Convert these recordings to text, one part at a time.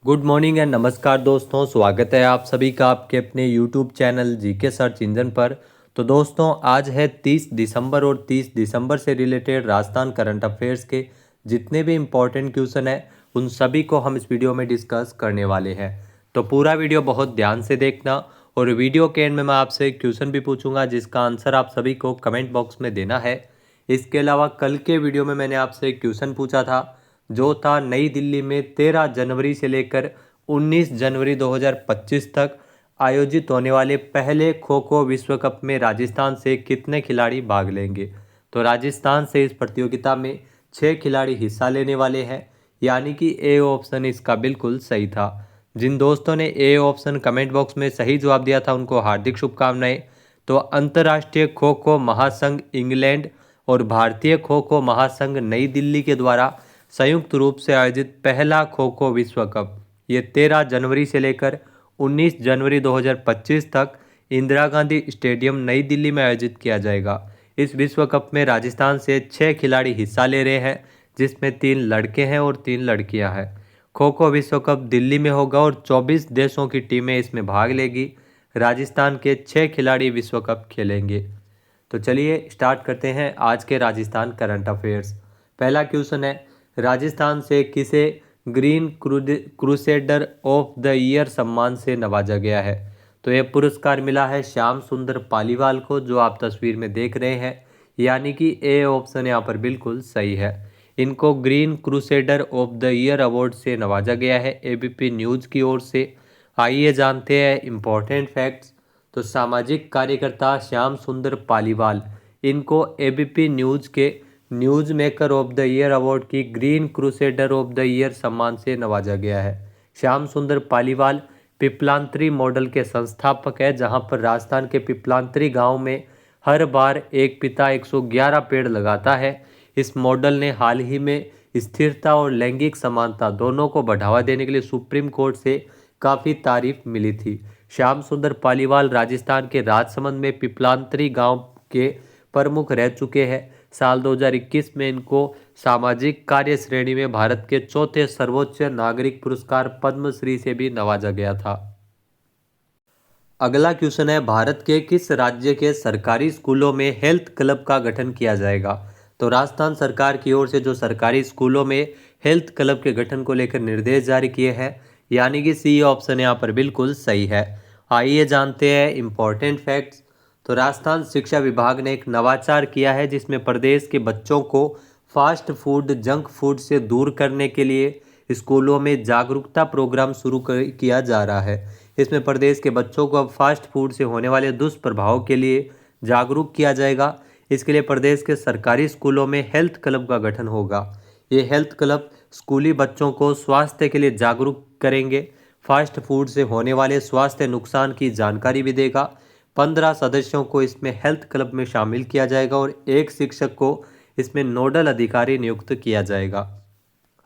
Good morning and नमस्कार दोस्तों, स्वागत है आप सभी का आपके अपने YouTube channel GK search engine पर। तो दोस्तों आज है 30 दिसंबर और 30 दिसंबर से रिलेटेड राजस्थान करंट अफेयर्स के जितने भी इम्पोर्टेंट क्वेश्चन हैं उन सभी को हम इस वीडियो में डिस्कस करने वाले हैं। तो पूरा वीडियो बहुत ध्यान से देखना और वीडियो के एंड में मैं आपसे एक क्वेश्चन भी पूछूंगा जिसका आंसर आप सभी को कमेंट बॉक्स में देना है। इसके अलावा कल के वीडियो में मैंने आपसे एक क्वेश्चन पूछा था जो था नई दिल्ली में 13 जनवरी से लेकर 19 जनवरी 2025 तक आयोजित होने वाले पहले खो खो विश्व कप में राजस्थान से कितने खिलाड़ी भाग लेंगे। तो राजस्थान से इस प्रतियोगिता में 6 खिलाड़ी हिस्सा लेने वाले हैं, यानी कि ए ऑप्शन इसका बिल्कुल सही था। जिन दोस्तों ने ए ऑप्शन कमेंट बॉक्स में सही जवाब दिया था उनको हार्दिक शुभकामनाएं। तो अंतर्राष्ट्रीय खो खो महासंघ इंग्लैंड और भारतीय खो खो महासंघ नई दिल्ली के द्वारा संयुक्त रूप से आयोजित पहला खो खो विश्व कप ये 13 जनवरी से लेकर 19 जनवरी 2025 तक इंदिरा गांधी स्टेडियम नई दिल्ली में आयोजित किया जाएगा। इस विश्व कप में राजस्थान से 6 खिलाड़ी हिस्सा ले रहे हैं, जिसमें 3 लड़के हैं और 3 लड़कियां हैं। खो खो विश्व कप दिल्ली में होगा और 24 देशों की टीमें इसमें भाग लेगी। राजस्थान के 6 खिलाड़ी विश्व कप खेलेंगे। तो चलिए स्टार्ट करते हैं आज के राजस्थान करंट अफेयर्स। पहला क्वेश्चन है, राजस्थान से किसे green crusader of the year सम्मान से नवाजा गया है। तो यह पुरस्कार मिला है श्याम सुंदर पालीवाल को, जो आप तस्वीर में देख रहे हैं, यानी कि ए ऑप्शन यहाँ पर बिल्कुल सही है। इनको green crusader of the year award से नवाजा गया है एबीपी न्यूज़ की ओर से। आइए जानते हैं इम्पोर्टेंट फैक्ट्स। तो सामाजिक कार्यकर्ता श्याम सुंदर पालीवाल, इनको एबीपी न्यूज़ के newsmaker of the year award की green crusader of the year सम्मान से नवाजा गया है। श्याम सुंदर पालीवाल पिपलांतरी मॉडल के संस्थापक है, जहां पर राजस्थान के पिपलांतरी गांव में हर बार एक पिता 111 पेड़ लगाता है। इस मॉडल ने हाल ही में स्थिरता और लैंगिक समानता दोनों को बढ़ावा देने के लिए सुप्रीम कोर्ट से काफ़ी तारीफ मिली थी। श्याम सुंदर पालीवाल राजस्थान के राजसमंद में पिपलांतरी गांव के प्रमुख रह चुके हैं। साल 2021 में इनको सामाजिक कार्य श्रेणी में भारत के चौथे सर्वोच्च नागरिक पुरस्कार पद्मश्री से भी नवाजा गया था। अगला क्वेश्चन है, भारत के किस राज्य के सरकारी स्कूलों में हेल्थ क्लब का गठन किया जाएगा। तो राजस्थान सरकार की ओर से जो सरकारी स्कूलों में हेल्थ क्लब के गठन को लेकर निर्देश जारी किए हैं, यानी कि सी ऑप्शन यहाँ पर बिल्कुल सही है। आइए जानते हैं इम्पोर्टेंट फैक्ट्स। तो राजस्थान शिक्षा विभाग ने एक नवाचार किया है जिसमें प्रदेश के बच्चों को फास्ट फूड जंक फूड से दूर करने के लिए स्कूलों में जागरूकता प्रोग्राम शुरू किया जा रहा है। इसमें प्रदेश के बच्चों को अब फास्ट फूड से होने वाले दुष्प्रभाव के लिए जागरूक किया जाएगा। इसके लिए प्रदेश के सरकारी स्कूलों में हेल्थ क्लब का गठन होगा। ये हेल्थ क्लब स्कूली बच्चों को स्वास्थ्य के लिए जागरूक करेंगे, फास्ट फूड से होने वाले स्वास्थ्य नुकसान की जानकारी भी देगा। 15 सदस्यों को इसमें हेल्थ क्लब में शामिल किया जाएगा और एक शिक्षक को इसमें नोडल अधिकारी नियुक्त किया जाएगा।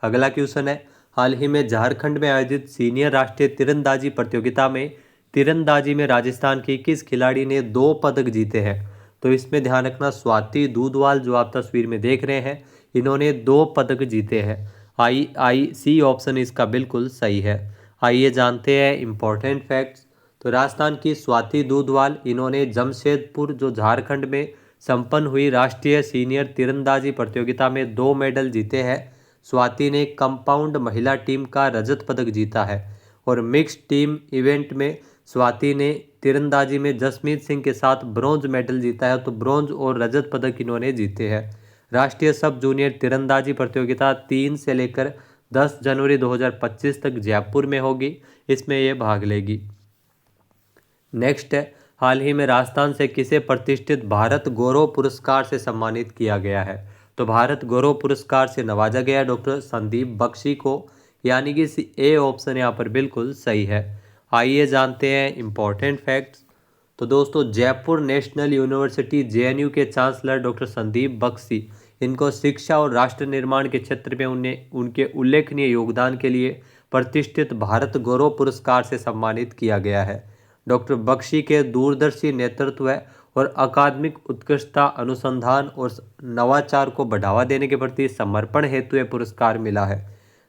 अगला क्वेश्चन है, हाल ही में झारखंड में आयोजित सीनियर राष्ट्रीय तीरंदाजी प्रतियोगिता में तीरंदाजी में राजस्थान की किस खिलाड़ी ने 2 पदक जीते हैं। तो इसमें ध्यान रखना, स्वाति दूधवाल जो आप तस्वीर में देख रहे हैं, इन्होंने 2 पदक जीते हैं। सी ऑप्शन इसका बिल्कुल सही है। आइए जानते हैं इम्पोर्टेंट फैक्ट्स। तो राजस्थान की स्वाति दूधवाल, इन्होंने जमशेदपुर जो झारखंड में संपन्न हुई राष्ट्रीय सीनियर तीरंदाजी प्रतियोगिता में 2 मेडल जीते हैं। स्वाति ने कंपाउंड महिला टीम का रजत पदक जीता है और मिक्स्ड टीम इवेंट में स्वाति ने तीरंदाजी में जसमीत सिंह के साथ ब्रॉन्ज मेडल जीता है। तो ब्रॉन्ज और रजत पदक इन्होंने जीते हैं। राष्ट्रीय सब जूनियर तीरंदाजी प्रतियोगिता 3 से लेकर 10 जनवरी 2025 तक जयपुर में होगी, इसमें ये भाग लेगी। नेक्स्ट है, हाल ही में राजस्थान से किसे प्रतिष्ठित भारत गौरव पुरस्कार से सम्मानित किया गया है। तो भारत गौरव पुरस्कार से नवाजा गया डॉक्टर संदीप बख्शी को, यानी कि ए ऑप्शन यहाँ पर बिल्कुल सही है। आइए जानते हैं इम्पोर्टेंट फैक्ट्स। तो दोस्तों, जयपुर नेशनल यूनिवर्सिटी जेएनयू के चांसलर डॉक्टर संदीप बख्शी, इनको शिक्षा और राष्ट्र निर्माण के क्षेत्र में उनके उल्लेखनीय योगदान के लिए प्रतिष्ठित भारत गौरव पुरस्कार से सम्मानित किया गया है। डॉक्टर बख्शी के दूरदर्शी नेतृत्व और अकादमिक उत्कृष्टता, अनुसंधान और नवाचार को बढ़ावा देने के प्रति समर्पण हेतु यह पुरस्कार मिला है।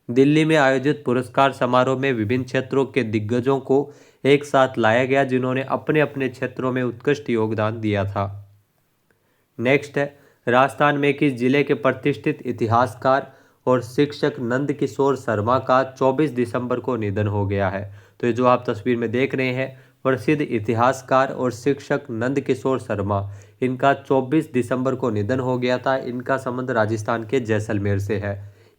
दिल्ली में आयोजित पुरस्कार समारोह में विभिन्न क्षेत्रों के दिग्गजों को एक साथ लाया गया, जिन्होंने अपने अपने क्षेत्रों में उत्कृष्ट योगदान दिया था। नेक्स्ट है, राजस्थान में किस जिले के प्रतिष्ठित इतिहासकार और शिक्षक नंद किशोर शर्मा का 24 दिसंबर को निधन हो गया है। तो ये जो आप तस्वीर में देख रहे हैं, प्रसिद्ध इतिहासकार और शिक्षक नंद किशोर शर्मा, इनका 24 दिसंबर को निधन हो गया था। इनका संबंध राजस्थान के जैसलमेर से है,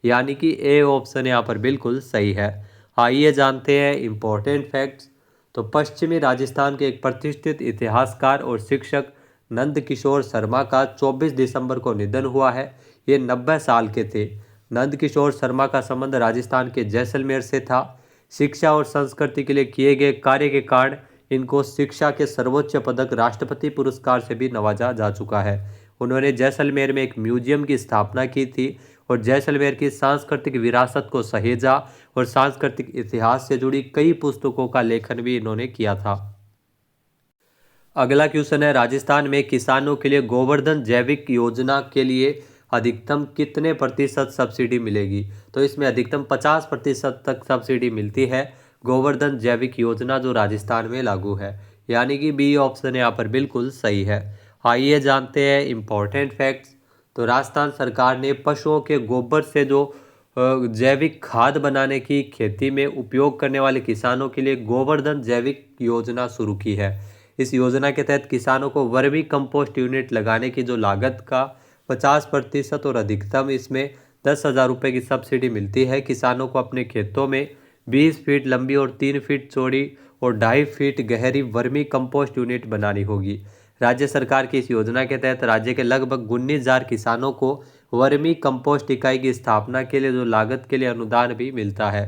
यानी कि ए ऑप्शन यहाँ पर बिल्कुल सही है। आइए जानते हैं इम्पोर्टेंट फैक्ट्स। तो पश्चिमी राजस्थान के एक प्रतिष्ठित इतिहासकार और शिक्षक नंद किशोर शर्मा का 24 दिसंबर को निधन हुआ है। ये 90 साल के थे। नंद किशोर शर्मा का संबंध राजस्थान के जैसलमेर से था। शिक्षा और संस्कृति के लिए किए गए कार्य के कारण इनको शिक्षा के सर्वोच्च पदक राष्ट्रपति पुरस्कार से भी नवाजा जा चुका है। उन्होंने जैसलमेर में एक म्यूजियम की स्थापना की थी और जैसलमेर की सांस्कृतिक विरासत को सहेजा और सांस्कृतिक इतिहास से जुड़ी कई पुस्तकों का लेखन भी इन्होंने किया था। अगला क्वेश्चन है, राजस्थान में किसानों के लिए गोवर्धन जैविक योजना के लिए अधिकतम कितने प्रतिशत सब्सिडी मिलेगी? तो इसमें अधिकतम 50% तक सब्सिडी मिलती है। गोवर्धन जैविक योजना जो राजस्थान में लागू है, यानी कि बी ऑप्शन यहाँ पर बिल्कुल सही है। आइए जानते हैं इम्पोर्टेंट फैक्ट्स। तो राजस्थान सरकार ने पशुओं के गोबर से जो जैविक खाद बनाने की खेती में उपयोग करने वाले किसानों के लिए गोवर्धन जैविक योजना शुरू की है। इस योजना के तहत किसानों को वर्मी कंपोस्ट यूनिट लगाने की जो लागत का 50% और अधिकतम इसमें 10,000 रुपये की सब्सिडी मिलती है। किसानों को अपने खेतों में 20 फीट लंबी और 3 फीट चौड़ी और 2.5 फीट गहरी वर्मी कंपोस्ट यूनिट बनानी होगी। राज्य सरकार की इस योजना के तहत राज्य के लगभग 19,000 किसानों को वर्मी कंपोस्ट इकाई की स्थापना के लिए जो लागत के लिए अनुदान भी मिलता है।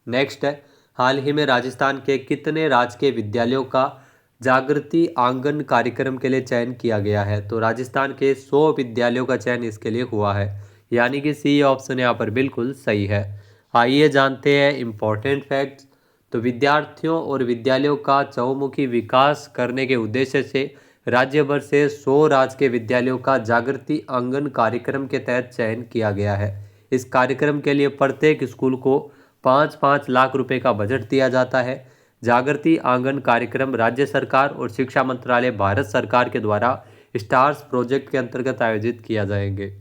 नेक्स्ट है, हाल ही में राजस्थान के कितने राजकीय विद्यालयों का जागृति आंगन कार्यक्रम के लिए चयन किया गया है? तो राजस्थान के 100 विद्यालयों का चयन इसके लिए हुआ है, यानी कि सी ऑप्शन यहाँ पर बिल्कुल सही है। आइए जानते हैं इम्पोर्टेंट फैक्ट्स। तो विद्यार्थियों और विद्यालयों का चहुमुखी विकास करने के उद्देश्य से राज्य भर से 100 राजकीय विद्यालयों का जागृति आंगन कार्यक्रम के तहत चयन किया गया है। इस कार्यक्रम के लिए प्रत्येक स्कूल को 5-5 लाख रुपए का बजट दिया जाता है। जागृति आंगन कार्यक्रम राज्य सरकार और शिक्षा मंत्रालय भारत सरकार के द्वारा स्टार्स प्रोजेक्ट के अंतर्गत आयोजित किया जाएंगे।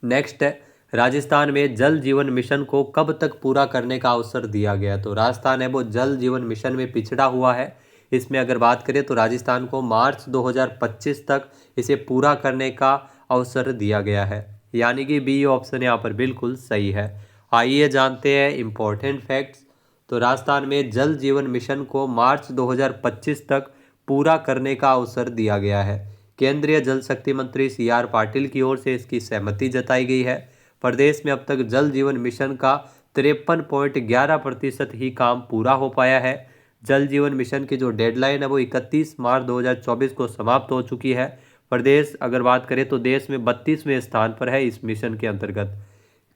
नेक्स्ट है, राजस्थान में जल जीवन मिशन को कब तक पूरा करने का अवसर दिया गया? तो राजस्थान है वो जल जीवन मिशन में पिछड़ा हुआ है। इसमें अगर बात करें तो राजस्थान को मार्च 2025 तक इसे पूरा करने का अवसर दिया गया है, यानी कि बी ऑप्शन यहाँ पर बिल्कुल सही है। आइए जानते हैं इम्पोर्टेंट फैक्ट्स। तो राजस्थान में जल जीवन मिशन को मार्च 2025 तक पूरा करने का अवसर दिया गया है। केंद्रीय जल शक्ति मंत्री CR पाटिल की ओर से इसकी सहमति जताई गई है। प्रदेश में अब तक जल जीवन मिशन का 53.11% ही काम पूरा हो पाया है। जल जीवन मिशन की जो डेडलाइन है वो 31 मार्च 2024 को समाप्त हो चुकी है। प्रदेश अगर बात करें तो देश में 32वें स्थान पर है इस मिशन के अंतर्गत।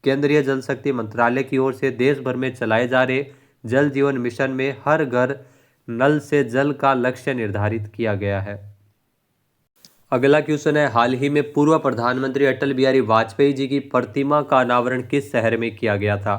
केंद्रीय जल शक्ति मंत्रालय की ओर से देश भर में चलाए जा रहे जल जीवन मिशन में हर घर नल से जल का लक्ष्य निर्धारित किया गया है। अगला क्वेश्चन है, हाल ही में पूर्व प्रधानमंत्री अटल बिहारी वाजपेयी जी की प्रतिमा का अनावरण किस शहर में किया गया था?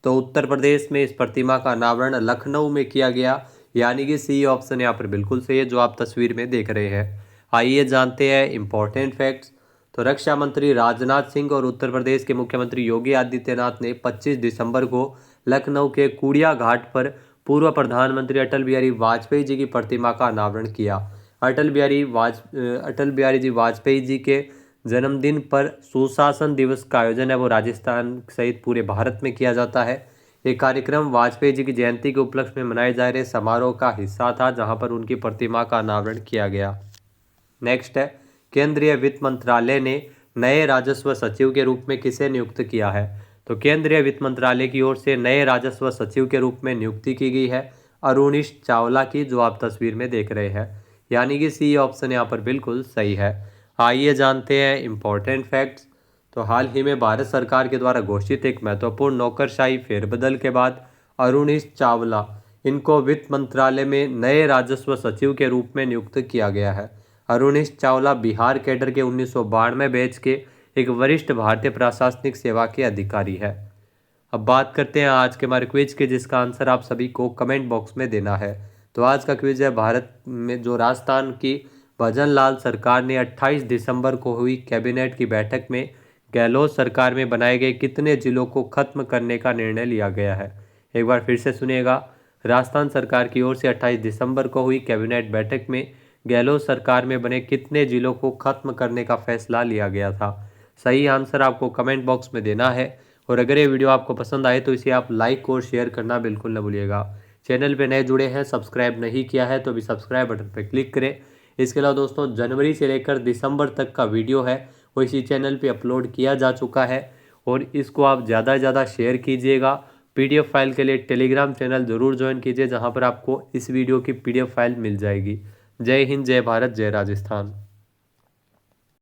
तो उत्तर प्रदेश में इस प्रतिमा का अनावरण लखनऊ में किया गया, यानी कि सी ऑप्शन यहाँ पर बिल्कुल सही है जो आप तस्वीर में देख रहे हैं। आइए जानते हैं इम्पोर्टेंट फैक्ट्स। तो रक्षा मंत्री राजनाथ सिंह और उत्तर प्रदेश के मुख्यमंत्री योगी आदित्यनाथ ने 25 दिसंबर को लखनऊ के कूड़िया घाट पर पूर्व प्रधानमंत्री अटल बिहारी वाजपेयी जी की प्रतिमा का अनावरण किया। अटल बिहारी जी वाजपेयी जी के जन्मदिन पर सुशासन दिवस का आयोजन है वो राजस्थान सहित पूरे भारत में किया जाता है। ये कार्यक्रम वाजपेयी जी की जयंती के उपलक्ष्य में मनाए जा रहे समारोह का हिस्सा था, जहां पर उनकी प्रतिमा का अनावरण किया गया। नेक्स्ट है, केंद्रीय वित्त मंत्रालय ने नए राजस्व सचिव के रूप में किसे नियुक्त किया है? तो केंद्रीय वित्त मंत्रालय की ओर से नए राजस्व सचिव के रूप में नियुक्ति की गई है अरुणीश चावला की, जो आप तस्वीर में देख रहे हैं, यानी कि सी ऑप्शन यहाँ पर बिल्कुल सही है। आइए जानते हैं इम्पोर्टेंट फैक्ट्स। तो हाल ही में भारत सरकार के द्वारा घोषित एक महत्वपूर्ण नौकरशाही फेरबदल के बाद अरुणीश चावला इनको वित्त मंत्रालय में नए राजस्व सचिव के रूप में नियुक्त किया गया है। अरुणीश चावला बिहार कैडर के 1992 बैच के एक वरिष्ठ भारतीय प्रशासनिक सेवा के अधिकारी है। अब बात करते हैं आज के हमारे क्विज के, जिसका आंसर आप सभी को कमेंट बॉक्स में देना है। तो आज का क्विज है, भारत में जो राजस्थान की भजन लाल सरकार ने 28 दिसंबर को हुई कैबिनेट की बैठक में गहलोत सरकार में बनाए गए कितने जिलों को खत्म करने का निर्णय लिया गया है। एक बार फिर से सुनिएगा, राजस्थान सरकार की ओर से 28 दिसंबर को हुई कैबिनेट बैठक में गहलोत सरकार में बने कितने जिलों को खत्म करने का फैसला लिया गया था। सही आंसर आपको कमेंट बॉक्स में देना है। और अगर ये वीडियो आपको पसंद आए तो इसे आप लाइक और शेयर करना बिल्कुल न भूलिएगा। चैनल पे नए जुड़े हैं, सब्सक्राइब नहीं किया है तो अभी सब्सक्राइब बटन पर क्लिक करें। इसके अलावा दोस्तों, जनवरी से लेकर दिसंबर तक का वीडियो है वो इसी चैनल पे अपलोड किया जा चुका है और इसको आप ज़्यादा से ज़्यादा शेयर कीजिएगा। पीडीएफ फाइल के लिए टेलीग्राम चैनल ज़रूर ज्वाइन कीजिए, जहाँ पर आपको इस वीडियो की पीडीएफ फाइल मिल जाएगी। जय हिंद, जय भारत, जय राजस्थान।